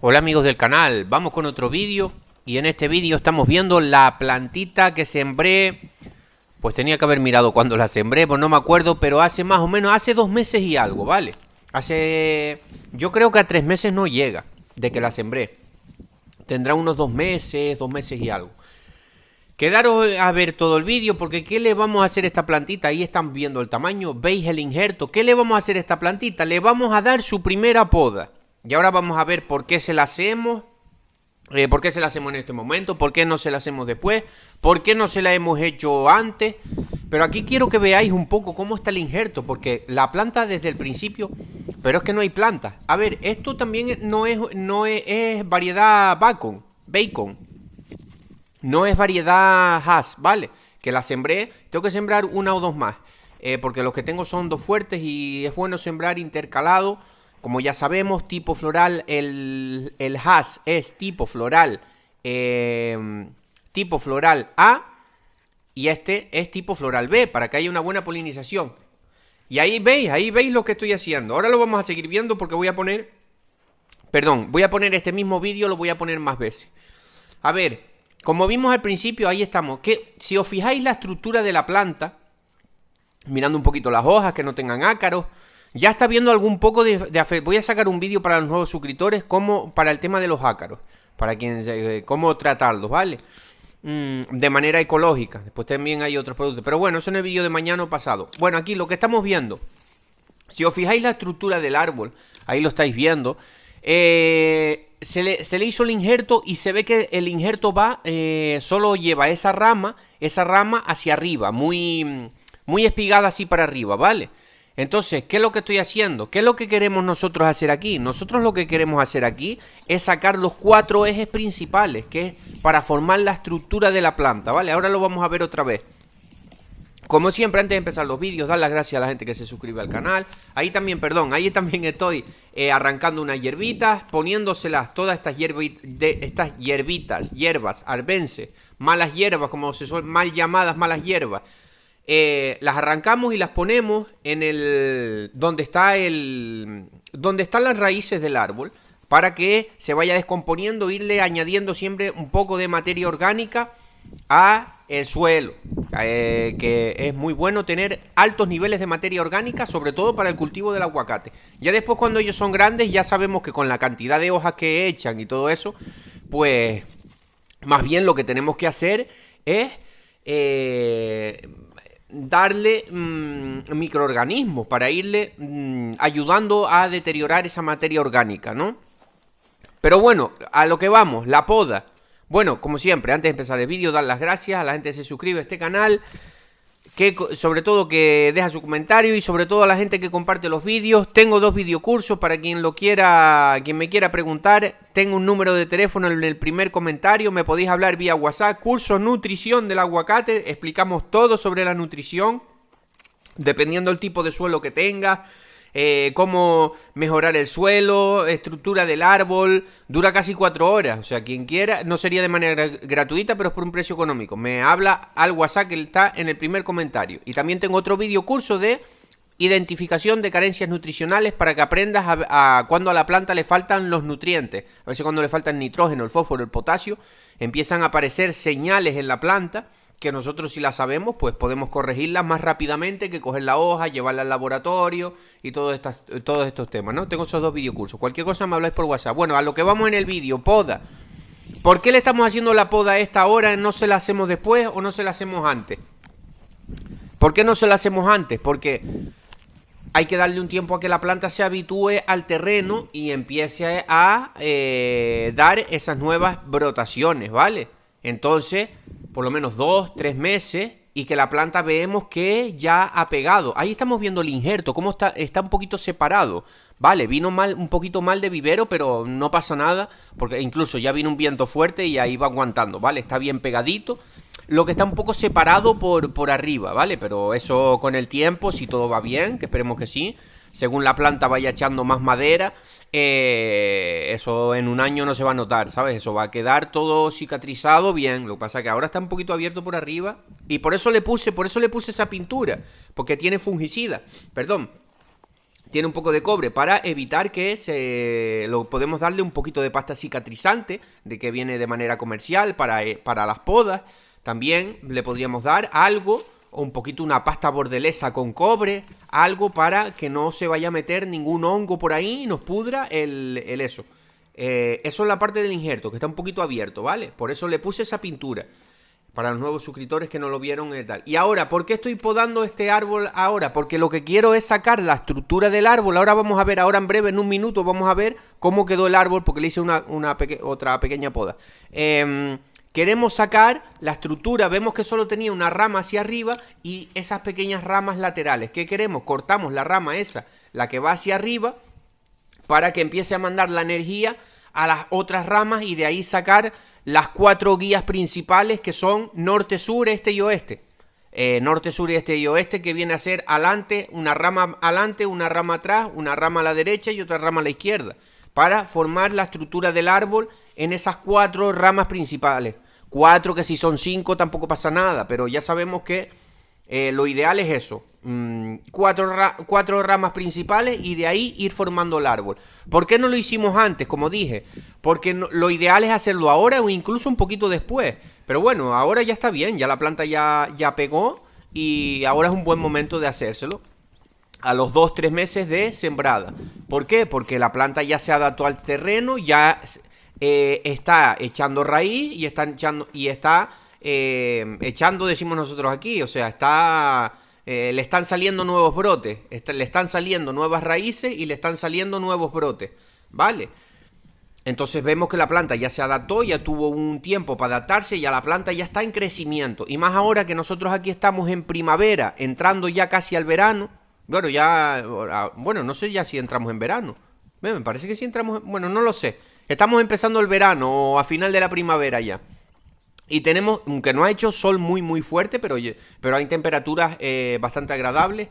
Hola amigos del canal, vamos con otro vídeo y en este vídeo estamos viendo la plantita que sembré. Pues tenía que haber mirado cuando la sembré, pues no me acuerdo, pero hace más o menos, hace 2 meses y algo, ¿vale? Yo creo que a 3 meses no llega de que la sembré. Tendrá unos 2 meses y algo. Quedaros a ver todo el vídeo porque ¿qué le vamos a hacer a esta plantita? Ahí están viendo el tamaño, veis el injerto. ¿Qué le vamos a hacer a esta plantita? Le vamos a dar su primera poda. Y ahora vamos a ver por qué se la hacemos. ¿Por qué se la hacemos en este momento? ¿Por qué no se la hacemos después? ¿Por qué no se la hemos hecho antes? Pero aquí quiero que veáis un poco cómo está el injerto, porque la planta desde el principio, pero es que no hay planta. A ver, esto también no es variedad bacon. No es variedad Hass, ¿vale? Que la sembré, tengo que sembrar una o dos más. Porque los que tengo son dos fuertes y es bueno sembrar intercalado. Como ya sabemos, tipo floral, el Hass es tipo floral A y este es tipo floral B, para que haya una buena polinización. Y ahí veis lo que estoy haciendo. Ahora lo vamos a seguir viendo porque voy a poner este mismo vídeo, lo voy a poner más veces. A ver, como vimos al principio, ahí estamos. Que si os fijáis la estructura de la planta, mirando un poquito las hojas que no tengan ácaros, ya está viendo algún poco de voy a sacar un vídeo para los nuevos suscriptores para el tema de los ácaros, para cómo tratarlos, ¿vale? De manera ecológica. Después también hay otros productos, pero bueno, eso en el vídeo de mañana o pasado. Bueno, aquí lo que estamos viendo, si os fijáis la estructura del árbol, ahí lo estáis viendo. Se le hizo el injerto y se ve que el injerto solo lleva esa rama hacia arriba, muy espigada así para arriba, ¿vale? Entonces, ¿qué es lo que estoy haciendo? ¿Qué es lo que queremos nosotros hacer aquí? Nosotros lo que queremos hacer aquí es sacar los 4 ejes principales, que es para formar la estructura de la planta, ¿vale? Ahora lo vamos a ver otra vez. Como siempre, antes de empezar los vídeos, dar las gracias a la gente que se suscribe al canal. Ahí también estoy arrancando unas hierbitas, poniéndoselas todas estas hierbas arbenses, malas hierbas, como se suelen, mal llamadas malas hierbas. Las arrancamos y las ponemos en donde están las raíces del árbol, para que se vaya descomponiendo, irle añadiendo siempre un poco de materia orgánica a el suelo, que es muy bueno tener altos niveles de materia orgánica, sobre todo para el cultivo del aguacate. Ya después, cuando ellos son grandes, ya sabemos que con la cantidad de hojas que echan y todo eso, pues más bien lo que tenemos que hacer es darle microorganismos para irle ayudando a deteriorar esa materia orgánica, ¿no? Pero bueno, a lo que vamos, la poda. Bueno, como siempre, antes de empezar el vídeo, dar las gracias a la gente que se suscribe a este canal, sobre todo que deja su comentario, y sobre todo a la gente que comparte los vídeos. Tengo 2 videocursos para quien me quiera preguntar. Tengo un número de teléfono en el primer comentario, me podéis hablar vía WhatsApp. Curso nutrición del aguacate, explicamos todo sobre la nutrición, dependiendo del tipo de suelo que tengas. Cómo mejorar el suelo, estructura del árbol. Dura casi 4 horas, o sea, quien quiera, no sería de manera gratuita, pero es por un precio económico. Me habla al WhatsApp que está en el primer comentario. Y también tengo otro video curso de identificación de carencias nutricionales, para que aprendas a cuando a la planta le faltan los nutrientes. A veces cuando le falta el nitrógeno, el fósforo, el potasio, empiezan a aparecer señales en la planta que nosotros, si las sabemos, pues podemos corregirlas más rápidamente que coger la hoja, llevarla al laboratorio y todos estos temas, ¿no? Tengo esos 2 videocursos. Cualquier cosa me habláis por WhatsApp. Bueno, a lo que vamos en el vídeo, poda. ¿Por qué le estamos haciendo la poda a esta hora? ¿No se la hacemos después o no se la hacemos antes? ¿Por qué no se la hacemos antes? Porque hay que darle un tiempo a que la planta se habitúe al terreno y empiece a dar esas nuevas brotaciones, ¿vale? Entonces, por lo menos 2-3 meses, y que la planta vemos que ya ha pegado. Ahí estamos viendo el injerto, cómo está un poquito separado. Vale, vino un poquito mal de vivero, pero no pasa nada, porque incluso ya vino un viento fuerte y ahí va aguantando, ¿vale? Está bien pegadito. Lo que está un poco separado por arriba, ¿vale? Pero eso con el tiempo, si todo va bien, que esperemos que sí, según la planta vaya echando más madera, eso en un año no se va a notar, ¿sabes? Eso va a quedar todo cicatrizado bien. Lo que pasa es que ahora está un poquito abierto por arriba, y por eso le puse esa pintura, porque tiene fungicida, tiene un poco de cobre para evitar que podemos darle un poquito de pasta cicatrizante, de que viene de manera comercial para las podas. También le podríamos dar algo, o un poquito una pasta bordelesa con cobre, algo para que no se vaya a meter ningún hongo por ahí y nos pudra el eso. Eso es la parte del injerto, que está un poquito abierto, ¿vale? Por eso le puse esa pintura. Para los nuevos suscriptores que no lo vieron y tal. Y ahora, ¿por qué estoy podando este árbol ahora? Porque lo que quiero es sacar la estructura del árbol. Ahora vamos a ver, ahora en breve, en un minuto, vamos a ver cómo quedó el árbol, porque le hice otra pequeña poda. Queremos sacar la estructura. Vemos que solo tenía una rama hacia arriba y esas pequeñas ramas laterales. ¿Qué queremos? Cortamos la rama esa, la que va hacia arriba, para que empiece a mandar la energía a las otras ramas y de ahí sacar las 4 guías principales, que son norte, sur, este y oeste. Norte, sur, este y oeste, que viene a ser adelante, una rama atrás, una rama a la derecha y otra rama a la izquierda, para formar la estructura del árbol en esas 4 ramas principales. 4, que si son 5 tampoco pasa nada, pero ya sabemos que lo ideal es eso. 4 ramas principales y de ahí ir formando el árbol. ¿Por qué no lo hicimos antes? Como dije, porque lo ideal es hacerlo ahora o incluso un poquito después. Pero bueno, ahora ya está bien, ya la planta ya pegó y ahora es un buen momento de hacérselo. A los 2-3 meses de sembrada. ¿Por qué? Porque la planta ya se adaptó al terreno, ya está echando raíz y está echando, decimos nosotros aquí, o sea, le están saliendo nuevos brotes, le están saliendo nuevas raíces y le están saliendo nuevos brotes, ¿vale? Entonces vemos que la planta ya se adaptó, ya tuvo un tiempo para adaptarse, ya la planta ya está en crecimiento. Y más ahora que nosotros aquí estamos en primavera, entrando ya casi al verano. Bueno, no sé ya si entramos en verano. Me parece que sí entramos, bueno, no lo sé. Estamos empezando el verano o a final de la primavera ya. Y tenemos, aunque no ha hecho sol muy fuerte, pero hay temperaturas bastante agradables.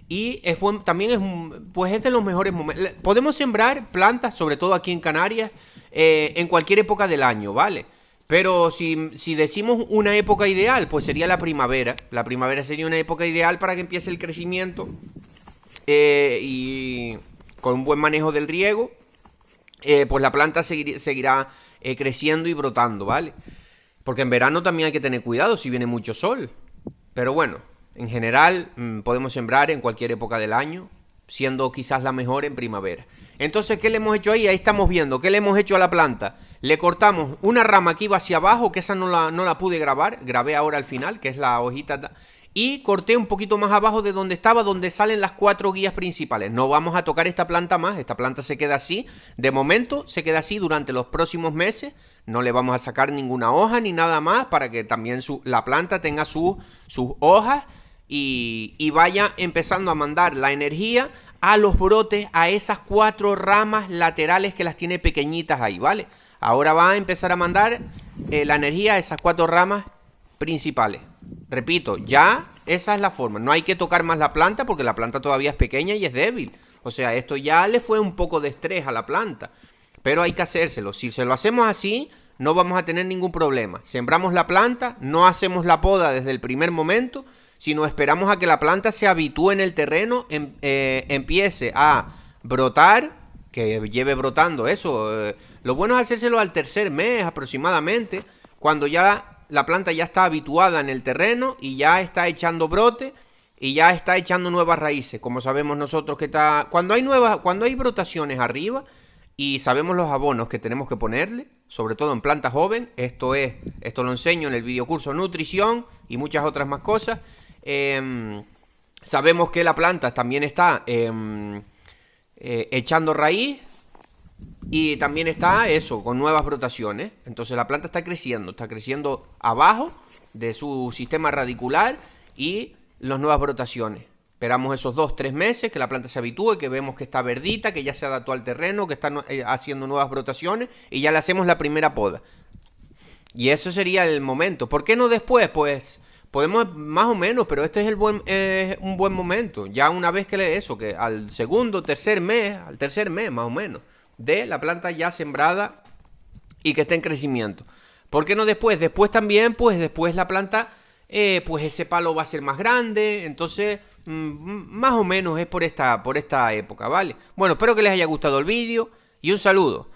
Y también es de los mejores momentos. Podemos sembrar plantas, sobre todo aquí en Canarias, en cualquier época del año, ¿vale? Pero si decimos una época ideal, pues sería la primavera. La primavera sería una época ideal para que empiece el crecimiento y con un buen manejo del riego, pues la planta seguirá creciendo y brotando, ¿vale? Porque en verano también hay que tener cuidado si viene mucho sol. Pero bueno, en general podemos sembrar en cualquier época del año, siendo quizás la mejor en primavera. Entonces, ¿qué le hemos hecho ahí? Ahí estamos viendo, ¿qué le hemos hecho a la planta? Le cortamos una rama que iba hacia abajo, que esa no la pude grabar, grabé ahora al final, que es la hojita, y corté un poquito más abajo de donde estaba, donde salen las 4 guías principales. No vamos a tocar esta planta más, esta planta se queda así, de momento se queda así durante los próximos meses. No le vamos a sacar ninguna hoja ni nada más, para que también la planta tenga sus hojas y vaya empezando a mandar la energía a los brotes, a esas 4 ramas laterales que las tiene pequeñitas ahí, ¿vale? Ahora va a empezar a mandar la energía a esas 4 ramas principales. Repito, ya esa es la forma. No hay que tocar más la planta porque la planta todavía es pequeña y es débil. O sea, esto ya le fue un poco de estrés a la planta. Pero hay que hacérselo. Si se lo hacemos así, no vamos a tener ningún problema. Sembramos la planta, no hacemos la poda desde el primer momento, sino esperamos a que la planta se habitúe en el terreno, empiece a brotar, que lleve brotando eso. Lo bueno es hacérselo al tercer mes aproximadamente, cuando ya la planta ya está habituada en el terreno y ya está echando brote y ya está echando nuevas raíces. Como sabemos nosotros que cuando hay brotaciones arriba y sabemos los abonos que tenemos que ponerle, sobre todo en planta joven, esto lo enseño en el videocurso Nutrición y muchas otras más cosas. Sabemos que la planta también está echando raíz y también está con nuevas brotaciones. Entonces la planta está creciendo abajo de su sistema radicular y las nuevas brotaciones. Esperamos esos 2-3 meses que la planta se habitúe, que vemos que está verdita, que ya se adaptó al terreno, que está haciendo nuevas brotaciones y ya le hacemos la primera poda. Y eso sería el momento. ¿Por qué no después? Pues podemos más o menos, pero este es un buen momento. Ya una vez que al tercer mes más o menos, de la planta ya sembrada y que esté en crecimiento. ¿Por qué no después? Después también, pues después la planta pues ese palo va a ser más grande. Entonces, más o menos es por esta época, ¿vale? Bueno, espero que les haya gustado el vídeo y un saludo.